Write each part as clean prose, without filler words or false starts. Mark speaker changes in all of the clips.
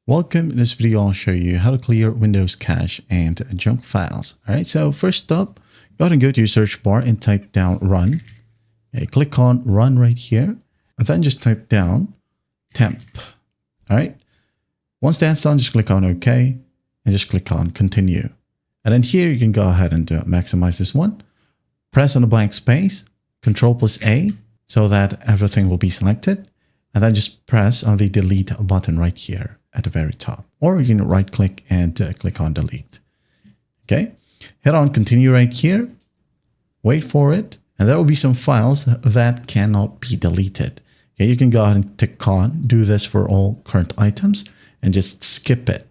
Speaker 1: Welcome. In this video, I'll show you how to clear Windows cache and junk files. All right, so first up, go ahead and go to your search bar and type down run. Okay, click on run right here, and then just type down temp. All right, once that's done, just click on OK and just click on continue. And then here you can go ahead and maximize this one. Press on the blank space, Control+A, so that everything will be selected. And then just press on the delete button right here at the very top. Or you can right click and click on delete. Okay, hit on continue right here. Wait for it. And there will be some files that cannot be deleted. Okay, you can go ahead and tick on, do this for all current items and just skip it.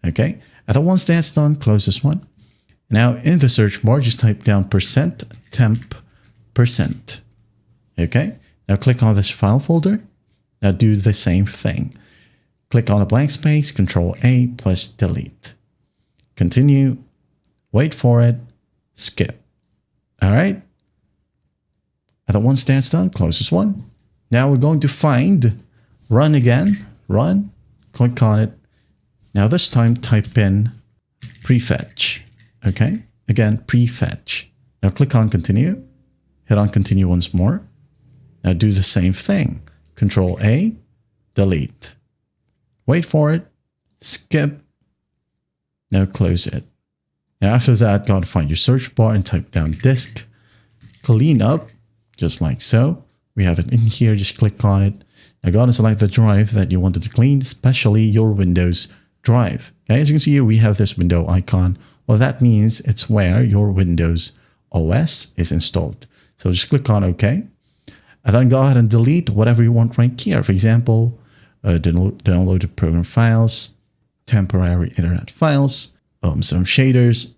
Speaker 1: Okay, and then once that's done, close this one. Now in the search bar, just type down %temp%. Okay, now click on this file folder. Now do the same thing. Click on a blank space, Control+A plus delete. Continue, wait for it, skip. All right. And then once that's done, close this one. Now we're going to find run again, run, click on it. Now this time type in prefetch. Okay, again, prefetch. Now click on continue, hit on continue once more. Now do the same thing. Control+A, delete. Wait for it, skip. Now close it. Now after that, go to find your search bar and type down disk cleanup, just like so. We have it in here, just click on it. Now go and select the drive that you wanted to clean, especially your Windows drive. Okay, as you can see here, we have this window icon. Well, that means it's where your Windows OS is installed. So just click on OK. And then go ahead and delete whatever you want right here. For example, downloaded program files, temporary internet files, some shaders,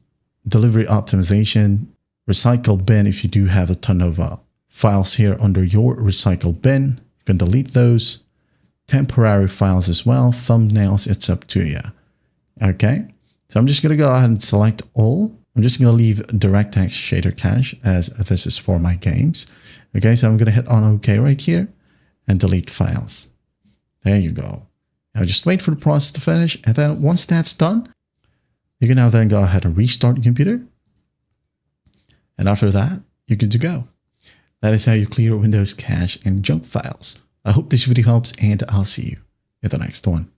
Speaker 1: delivery optimization, recycle bin. If you do have a ton of files here under your recycle bin, you can delete those. Temporary files as well, thumbnails, it's up to you. Okay, so I'm just going to go ahead and select all. I'm just going to leave DirectX shader cache as this is for my games. Okay, so I'm going to hit on OK right here and delete files. There you go. Now just wait for the process to finish. And then once that's done, you can now then go ahead and restart your computer. And after that, you're good to go. That is how you clear Windows cache and junk files. I hope this video helps and I'll see you in the next one.